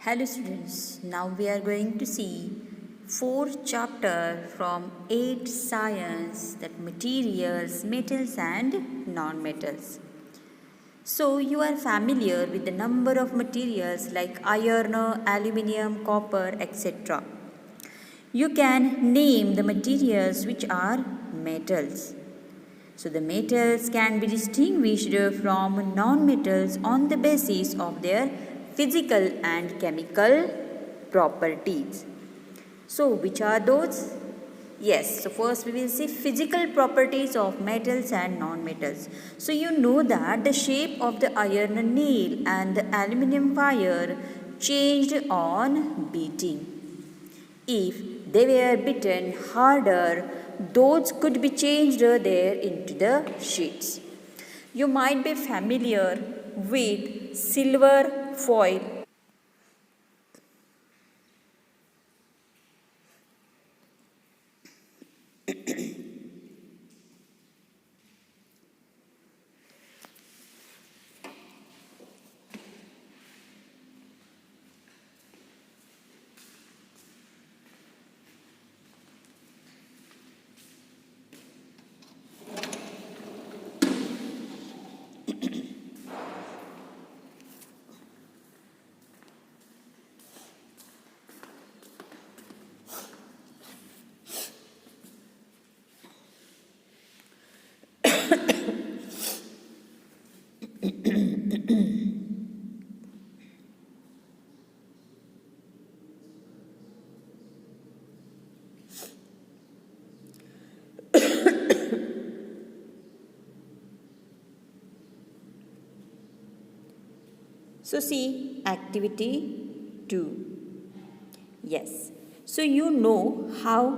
Hello students, now we are going to see fourth chapter from 8 science, that materials, metals and non-metals. So you are familiar with the number of materials like iron, aluminium, copper, etc. You can name the materials which are metals. So the metals can be distinguished from non-metals on the basis of their physical and chemical properties. So which are those? Yes, so first we will see physical properties of metals and non-metals. So you know that the shape of the iron nail and the aluminium wire changed on beating. If they were beaten harder, those could be changed there into the sheets. You might be familiar with silver foil. So see activity 2. Yes. So you know how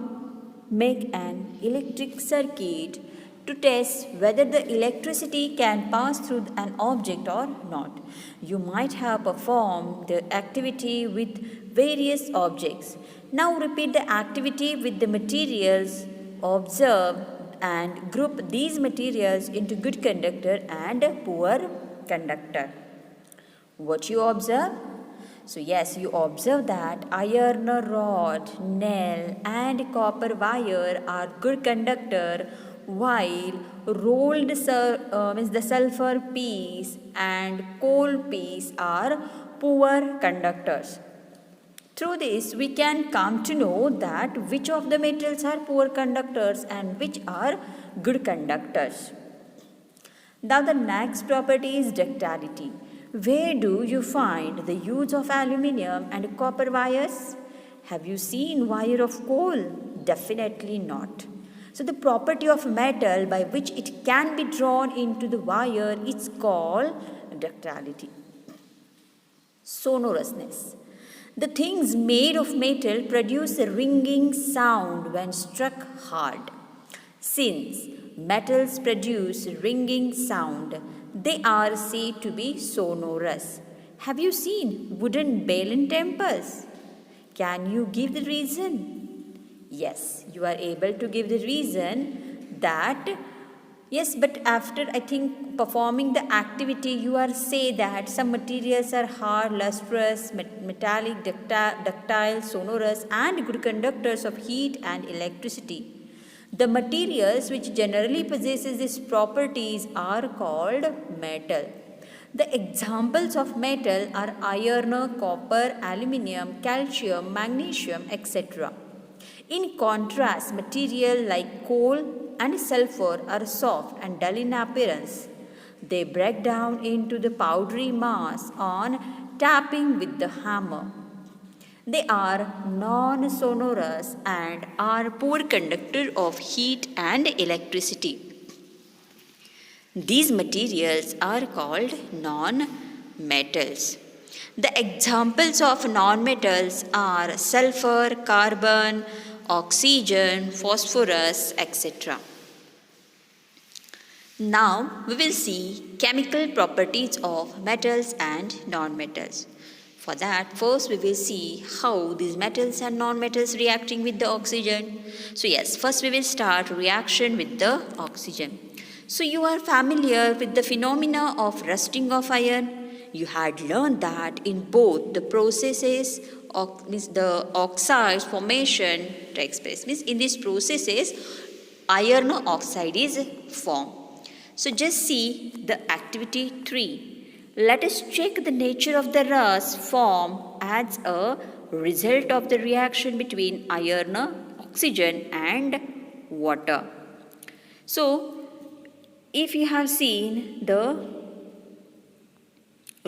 make an electric circuit to test whether the electricity can pass through an object or not. You might have performed the activity with various objects. Now repeat the activity with the materials observed and group these materials into good conductor and poor conductor. What you observe? So yes, you observe that iron rod, nail and copper wire are good conductor, while rolled the sulfur piece and coal piece are poor conductors. Through this, we can come to know that which of the metals are poor conductors and which are good conductors. Now the next property is ductility. Where do you find the use of aluminium and copper wires? Have you seen wire of coal? Definitely not. So the property of metal by which it can be drawn into the wire is called ductility. Sonorousness. The things made of metal produce a ringing sound when struck hard. Since metals produce ringing sound, they are said to be sonorous. Have you seen wooden bell in temples? Can you give the reason? Yes, you are able to give the reason that yes, but after I think performing the activity, you are say that some materials are hard, lustrous, metallic, ductile, sonorous, and good conductors of heat and electricity. The materials which generally possesses these properties are called metal. The examples of metal are iron, copper, aluminium, calcium, magnesium, etc. In contrast, material like coal and sulfur are soft and dull in appearance. They break down into the powdery mass on tapping with the hammer. They are non-sonorous and are poor conductor of heat and electricity. These materials are called non-metals. The examples of non-metals are sulfur, carbon, oxygen, phosphorus, etc. Now we will see chemical properties of metals and non-metals. For that, first we will see how these metals and non-metals reacting with the oxygen. So yes, first we will start reaction with the oxygen. So you are familiar with the phenomena of rusting of iron. you had learned that in both the processes, means the oxides formation takes place. Means in these processes, iron oxide is formed. So just see the activity 3. Let us check the nature of the rust formed as a result of the reaction between iron, oxygen and water. So, if you have seen the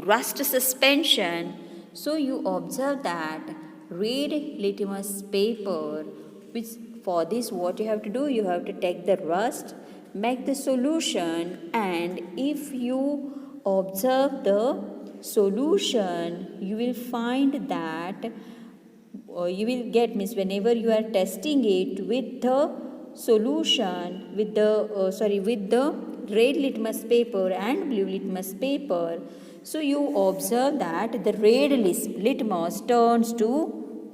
rust suspension, so you observe that red litmus paper, which for this what you have to do, you have to take the rust, make the solution, and if you observe the solution, you will find that you will get, means whenever you are testing it with the solution with the red litmus paper and blue litmus paper, so you observe that the red litmus turns to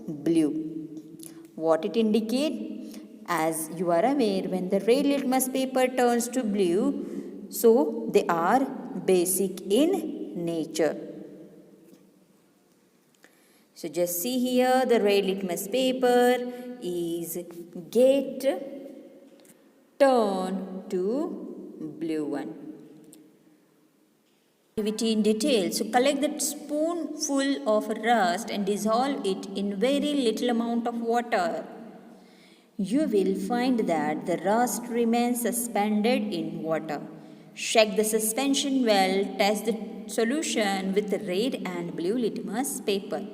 blue. What it indicates? As you are aware, when the red litmus paper turns to blue, so they are basic in nature. So just see here, the red litmus paper is get turned to blue one. Activity in detail. So collect that spoonful of rust and dissolve it in very little amount of water. You will find that the rust remains suspended in water. Shake the suspension well, test the solution with the red and blue litmus paper.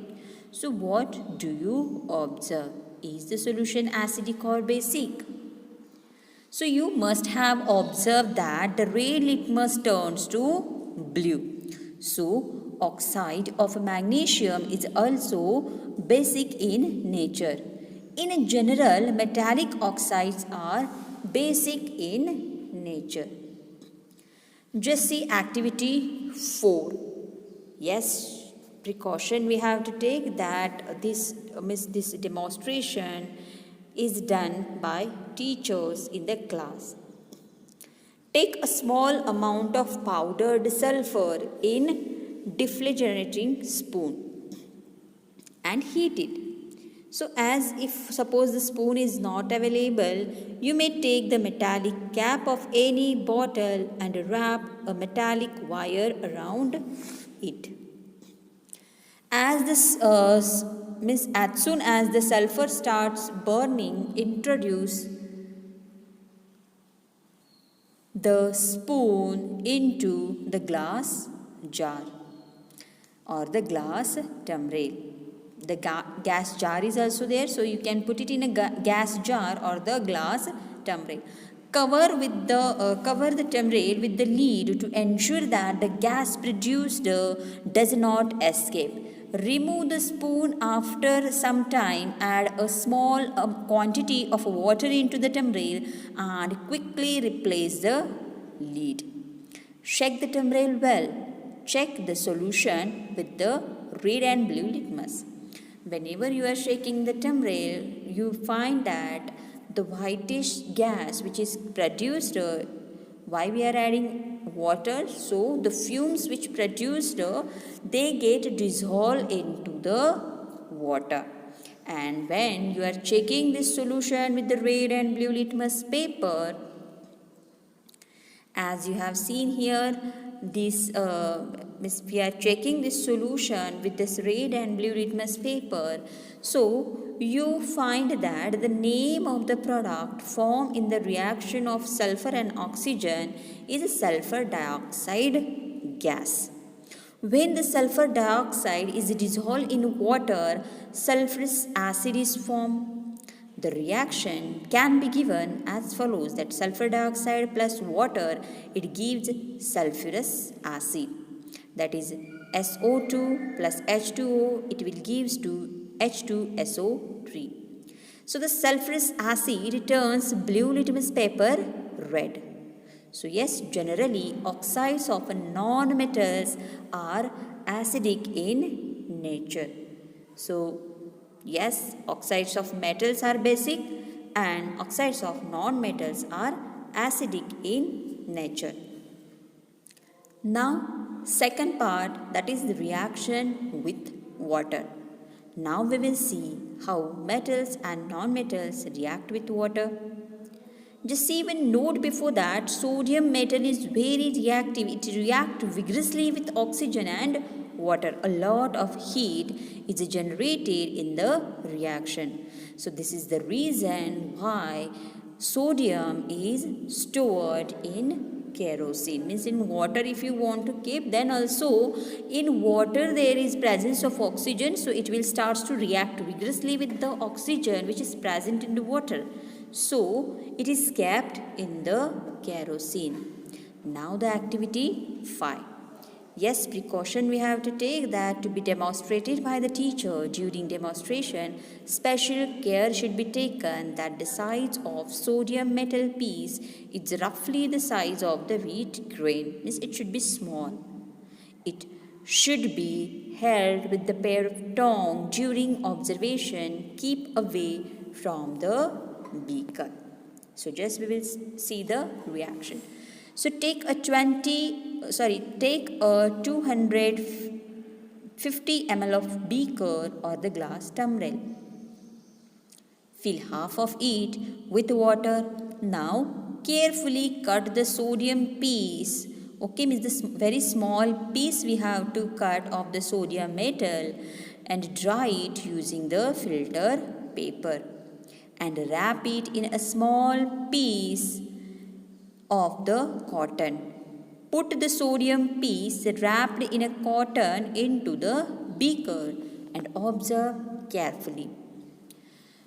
So what do you observe? Is the solution acidic or basic? So you must have observed that the red litmus turns to blue. So oxide of magnesium is also basic in nature. In general, metallic oxides are basic in nature. Just see activity 4. Yes, precaution we have to take that this demonstration is done by teachers in the class. Take a small amount of powdered sulfur in deflagrating spoon and heat it. So as if suppose the spoon is not available, you may take the metallic cap of any bottle and wrap a metallic wire around it. As soon as the sulfur starts burning, introduce the spoon into the glass jar or the glass tumbler. The gas jar is also there, so you can put it in a gas jar or the glass tumbler. Cover the tumbler with the lid to ensure that the gas produced does not escape. Remove the spoon after some time. Add a small quantity of water into the tumbler and quickly replace the lid. Shake the tumbler well. Check the solution with the red and blue litmus. Whenever you are shaking the tumbler, you find that the whitish gas which is produced, why we are adding water? So the fumes which produced, they get dissolved into the water. And when you are checking this solution with the red and blue litmus paper, as you have seen here, this we are checking this solution with this red and blue litmus paper. So you find that the name of the product formed in the reaction of sulfur and oxygen is sulfur dioxide gas. When the sulfur dioxide is dissolved in water, sulfurous acid is formed. The reaction can be given as follows, that sulfur dioxide plus water, it gives sulfurous acid. That is SO2 plus H2O, it will gives to H2SO3. So the sulfurous acid turns blue litmus paper red. So yes, generally oxides of non-metals are acidic in nature. So yes, oxides of metals are basic and oxides of non-metals are acidic in nature. Now second part, that is the reaction with water. Now we will see how metals and non-metals react with water. Just even note before that, sodium metal is very reactive. It reacts vigorously with oxygen and water. A lot of heat is generated in the reaction. So this is the reason why sodium is stored in kerosene. Means in water, if you want to keep, then also in water there is presence of oxygen, so it will start to react vigorously with the oxygen which is present in the water. So it is kept in the kerosene. Now the activity 5. Yes, precaution we have to take that to be demonstrated by the teacher. During demonstration, special care should be taken that the size of sodium metal piece is roughly the size of the wheat grain. Means it should be small. It should be held with the pair of tongs during observation. Keep away from the beaker. So just we will see the reaction. So take a 250 ml of beaker or the glass tumbler. Fill half of it with water. Now carefully cut the sodium piece. Okay, means this very small piece we have to cut of the sodium metal and dry it using the filter paper. And wrap it in a small piece of the cotton. Put the sodium piece wrapped in a cotton into the beaker and observe carefully.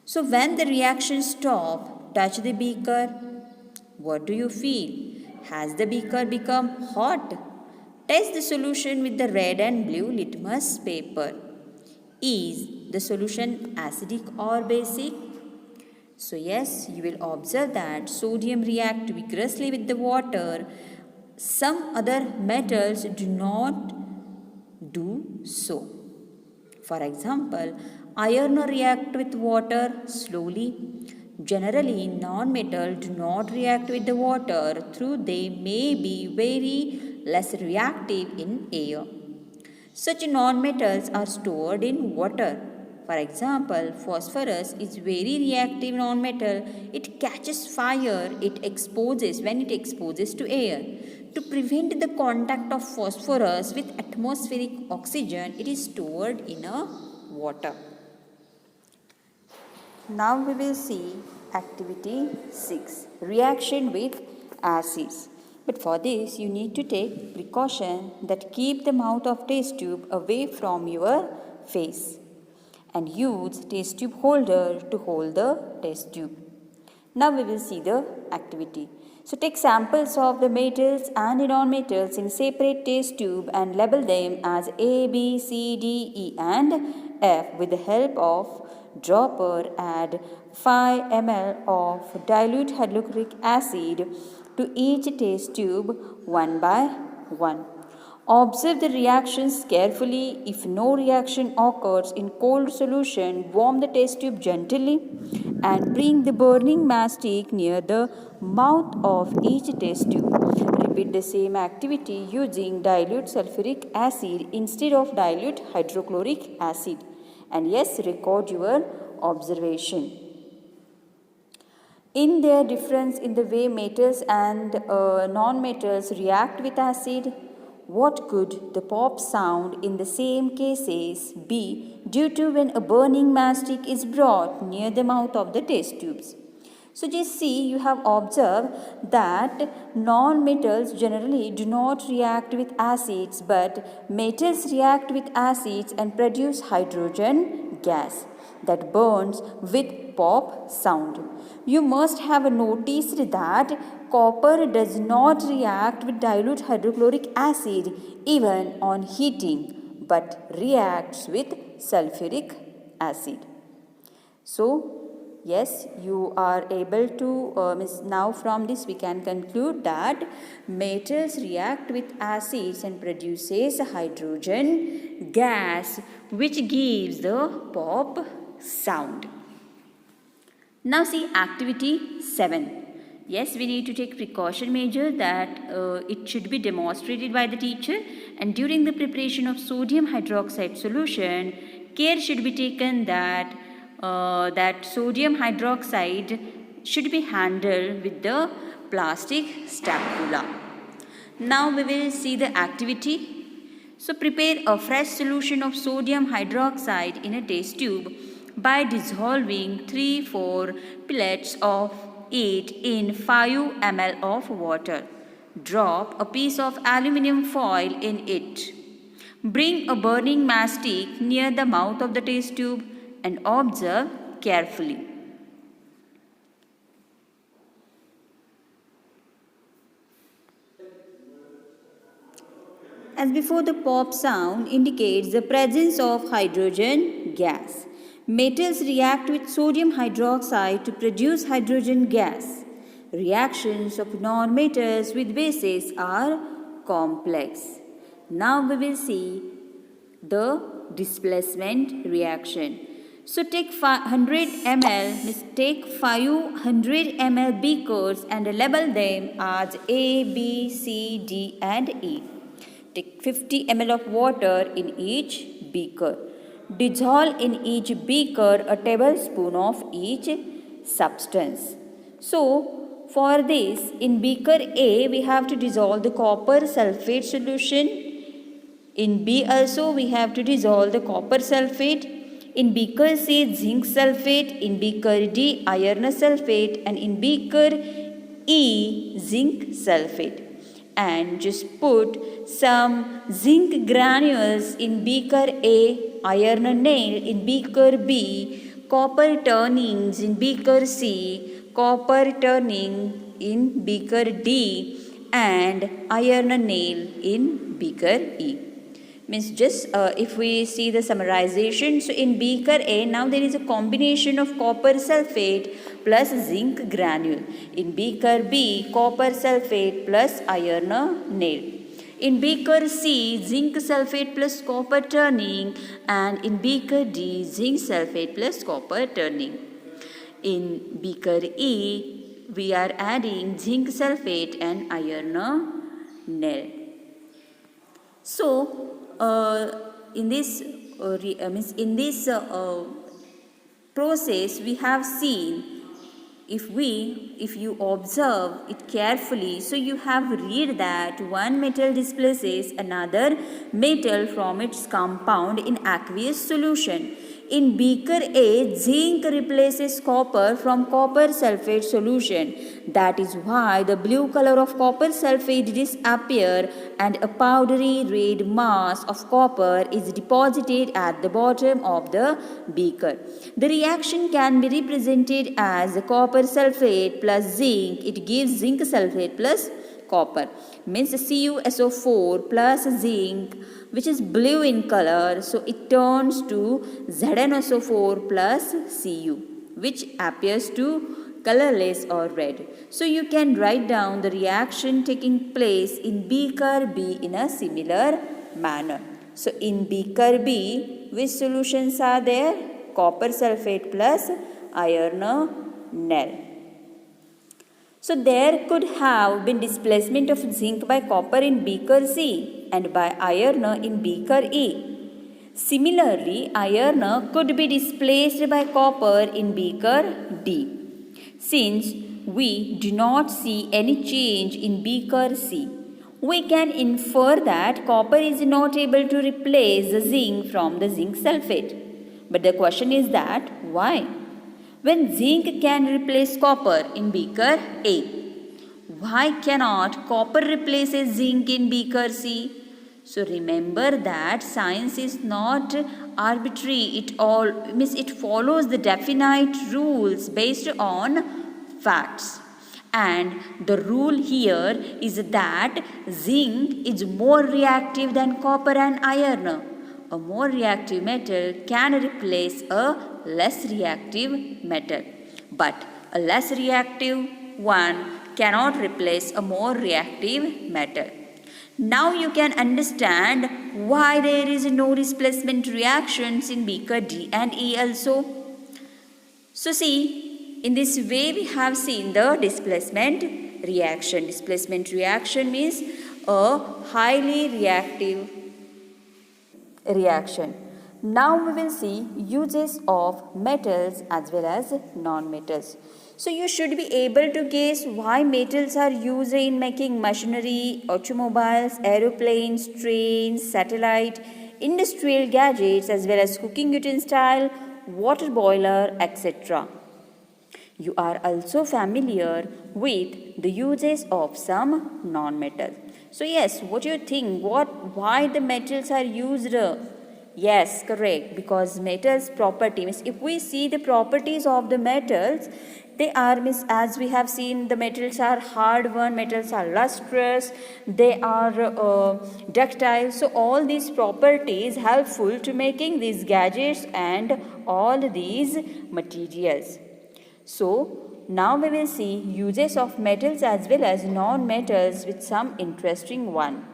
So when the reaction stops, touch the beaker. What do you feel? Has the beaker become hot? Test the solution with the red and blue litmus paper. Is the solution acidic or basic? So yes, you will observe that sodium reacts vigorously with the water. Some other metals do not do so. For example, iron reacts with water slowly. Generally, non-metals do not react with the water, though they may be very less reactive in air. Such non-metals are stored in water. For example, phosphorus is very reactive non-metal. It catches fire when it exposes to air. To prevent the contact of phosphorus with atmospheric oxygen, it is stored in a water. Now we will see activity 6, reaction with acids. But for this, you need to take precaution that keep the mouth of test tube away from your face and use test tube holder to hold the test tube. Now we will see the activity. So take samples of the metals and non-metals in separate test tube and label them as A, B, C, D, E and F. With the help of dropper, add 5 ml of dilute hydrochloric acid to each test tube one by one. Observe the reactions carefully. If no reaction occurs in cold solution, warm the test tube gently and bring the burning matchstick near the mouth of each test tube. Repeat the same activity using dilute sulfuric acid instead of dilute hydrochloric acid. And yes, record your observation. In their difference in the way metals and non-metals react with acid, what could the pop sound in the same cases be due to when a burning matchstick is brought near the mouth of the test tubes? So just see, you have observed that non-metals generally do not react with acids, but metals react with acids and produce hydrogen gas that burns with pop sound. You must have noticed that copper does not react with dilute hydrochloric acid even on heating, but reacts with sulfuric acid. So, yes, you are able to, now from this we can conclude that metals react with acids and produces hydrogen gas which gives the pop sound. Now see activity 7, Yes, we need to take precaution measure that it should be demonstrated by the teacher, and during the preparation of sodium hydroxide solution, care should be taken that that sodium hydroxide should be handled with the plastic spatula. Now we will see the activity. So prepare a fresh solution of sodium hydroxide in a test tube by dissolving 3-4 pellets of it in 5 ml of water. Drop a piece of aluminum foil in it. Bring a burning matchstick near the mouth of the test tube and observe carefully. As before, the pop sound indicates the presence of hydrogen gas. Metals react with sodium hydroxide to produce hydrogen gas. Reactions of non-metals with bases are complex. Now we will see the displacement reaction. So take 500 ml, take 500 ml beakers and label them as A, B, C, D and E. Take 50 ml of water in each beaker. Dissolve in each beaker a tablespoon of each substance. So, for this, in beaker A, we have to dissolve the copper sulfate solution. In B also, we have to dissolve the copper sulfate. In beaker C, zinc sulfate. In beaker D, iron sulfate. And in beaker E, zinc sulfate. And just put some zinc granules in beaker A, iron nail in beaker B, copper turnings in beaker C, copper turning in beaker D, and iron nail in beaker E. Means just if we see the summarization, so in beaker A, now there is a combination of copper sulfate plus zinc granule. In beaker B, copper sulfate plus iron nail. In beaker C, zinc sulfate plus copper turning, and in beaker D, zinc sulfate plus copper turning. In beaker E, we are adding zinc sulfate and iron nail. So, in this process, we have seen, if you observe it carefully, so you have read that one metal displaces another metal from its compound in aqueous solution. In beaker A, zinc replaces copper from copper sulfate solution. That is why the blue color of copper sulfate disappears and a powdery red mass of copper is deposited at the bottom of the beaker. The reaction can be represented as copper sulfate plus zinc. It gives zinc sulfate plus copper. Means CuSO4 plus zinc, which is blue in color, so it turns to ZnSO4 plus Cu, which appears to colorless or red. So you can write down the reaction taking place in beaker B in a similar manner. So in beaker B, which solutions are there? Copper sulfate plus iron nail. So there could have been displacement of zinc by copper in beaker C and by iron in beaker E. Similarly, iron could be displaced by copper in beaker D. Since we do not see any change in beaker C, we can infer that copper is not able to replace the zinc from the zinc sulfate. But the question is that why? When zinc can replace copper in beaker A, why cannot copper replace zinc in beaker C? So remember that science is not arbitrary. It follows the definite rules based on facts. And the rule here is that zinc is more reactive than copper and iron. A more reactive metal can replace a less reactive metal, but a less reactive one cannot replace a more reactive metal. Now you can understand why there is no displacement reactions in beaker D and E also. So see, In this way, we have seen the displacement reaction. Displacement reaction means a highly reactive reaction. Now we will see uses of metals as well as non-metals. So you should be able to guess why metals are used in making machinery, automobiles, aeroplanes, trains, satellite, industrial gadgets as well as cooking utensil, water boiler, etc. You are also familiar with the uses of some non-metals. So yes, what do you think? Why the metals are used? Yes, correct. Because metals property means if we see the properties of the metals, they are means as we have seen the metals are hard one, metals are lustrous, they are ductile. So all these properties helpful to making these gadgets and all these materials. So now we will see uses of metals as well as non-metals with some interesting one.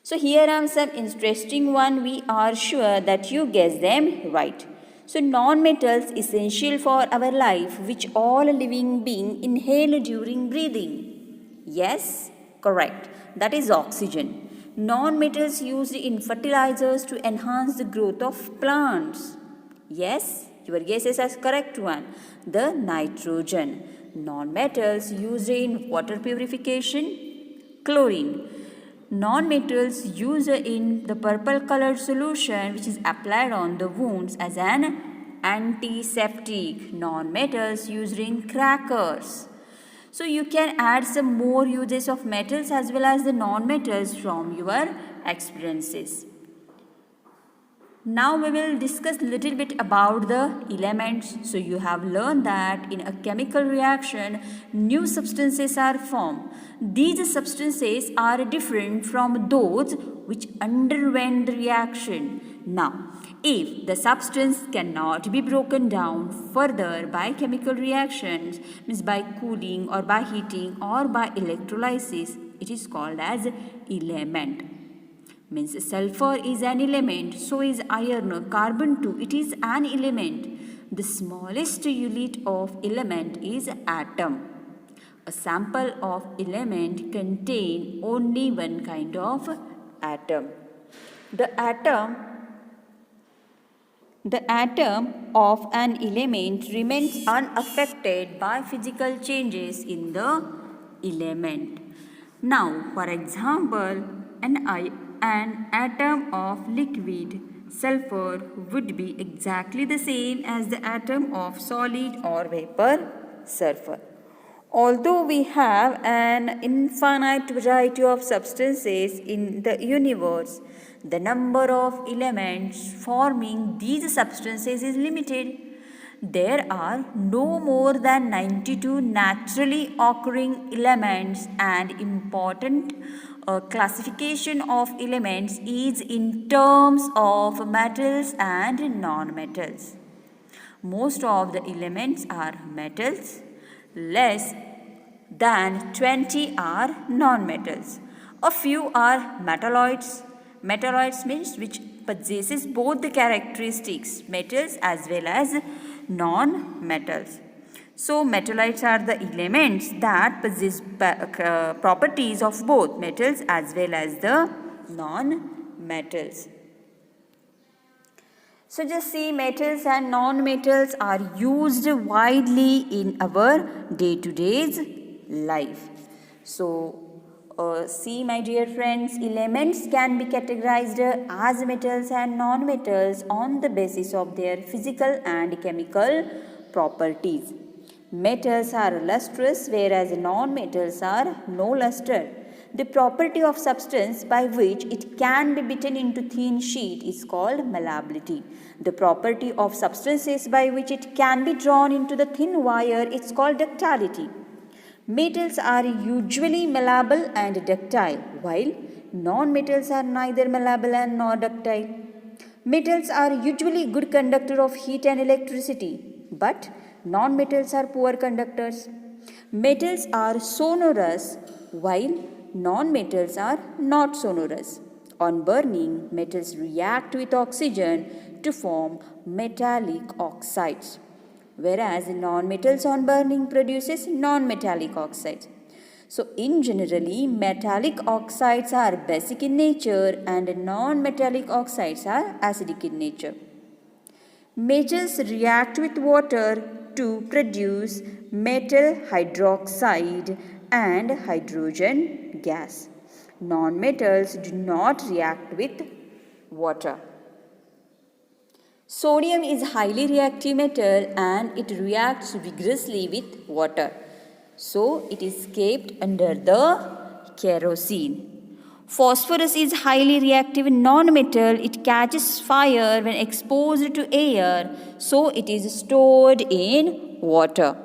So here are some interesting one. We are sure that you guess them right. So non-metals essential for our life which all living being inhale during breathing. Yes, correct. That is oxygen. Non-metals used in fertilizers to enhance the growth of plants. Yes, your guess is a correct one. The nitrogen. Non-metals used in water purification. Chlorine. Non-metals used in the purple colored solution which is applied on the wounds as an antiseptic. Non-metals used in crackers. So you can add some more uses of metals as well as the non-metals from your experiences. Now we will discuss little bit about the elements. So you have learned that in a chemical reaction, new substances are formed. These substances are different from those which underwent the reaction. Now, if the substance cannot be broken down further by chemical reactions, means by cooling or by heating or by electrolysis, it is called as element. Means sulfur is an element, so is iron, carbon too, it is an element. The smallest unit of element is atom. A sample of element contain only one kind of atom. The atom of an element remains unaffected by physical changes in the element. Now, for example, an atom of liquid sulfur would be exactly the same as the atom of solid or vapor sulfur. Although we have an infinite variety of substances in the universe, the number of elements forming these substances is limited. There are no more than 92 naturally occurring elements, and important classification of elements is in terms of metals and non-metals. Most of the elements are metals, less than 20 are non-metals. A few are metalloids. Metalloids means which possesses both the characteristics, metals as well as non-metals. So metalloids are the elements that possess properties of both metals as well as the non-metals. So just see, metals and non-metals are used widely in our day-to-day life. So see my dear friends, elements can be categorized as metals and non-metals on the basis of their physical and chemical properties. Metals are lustrous whereas non-metals are no luster. The property of substance by which it can be beaten into thin sheet is called malleability. The property of substances by which it can be drawn into the thin wire is called ductility. Metals are usually malleable and ductile, while non-metals are neither malleable and nor ductile. Metals are usually good conductor of heat and electricity, but non-metals are poor conductors. Metals are sonorous, while non-metals are not sonorous. On burning, metals react with oxygen to form metallic oxides. whereas non-metals on burning produces non-metallic oxides. So in generally, metallic oxides are basic in nature and non-metallic oxides are acidic in nature. Metals react with water to produce metal hydroxide and hydrogen gas. Non-metals do not react with water. Sodium is a highly reactive metal and it reacts vigorously with water. So it is kept under the kerosene. Phosphorus is highly reactive non-metal. It catches fire when exposed to air, so it is stored in water.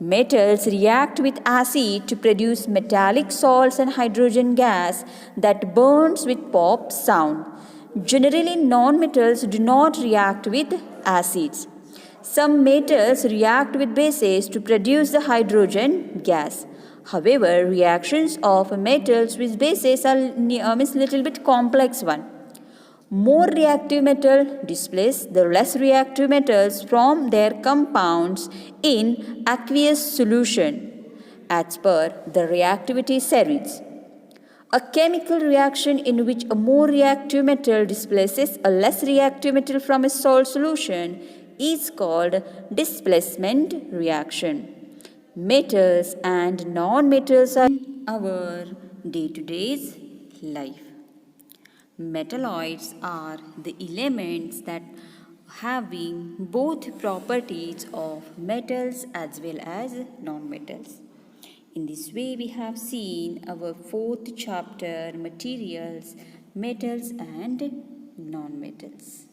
Metals react with acid to produce metallic salts and hydrogen gas that burns with pop sound. Generally, non-metals do not react with acids. Some metals react with bases to produce the hydrogen gas. However, reactions of metals with bases are little bit complex one. More reactive metal displace the less reactive metals from their compounds in aqueous solution as per the reactivity series. A chemical reaction in which a more reactive metal displaces a less reactive metal from a salt solution is called displacement reaction. Metals and non-metals are in our day-to-day life. Metalloids are the elements that having both properties of metals as well as non-metals. In this way, we have seen our fourth chapter, materials, metals and non-metals.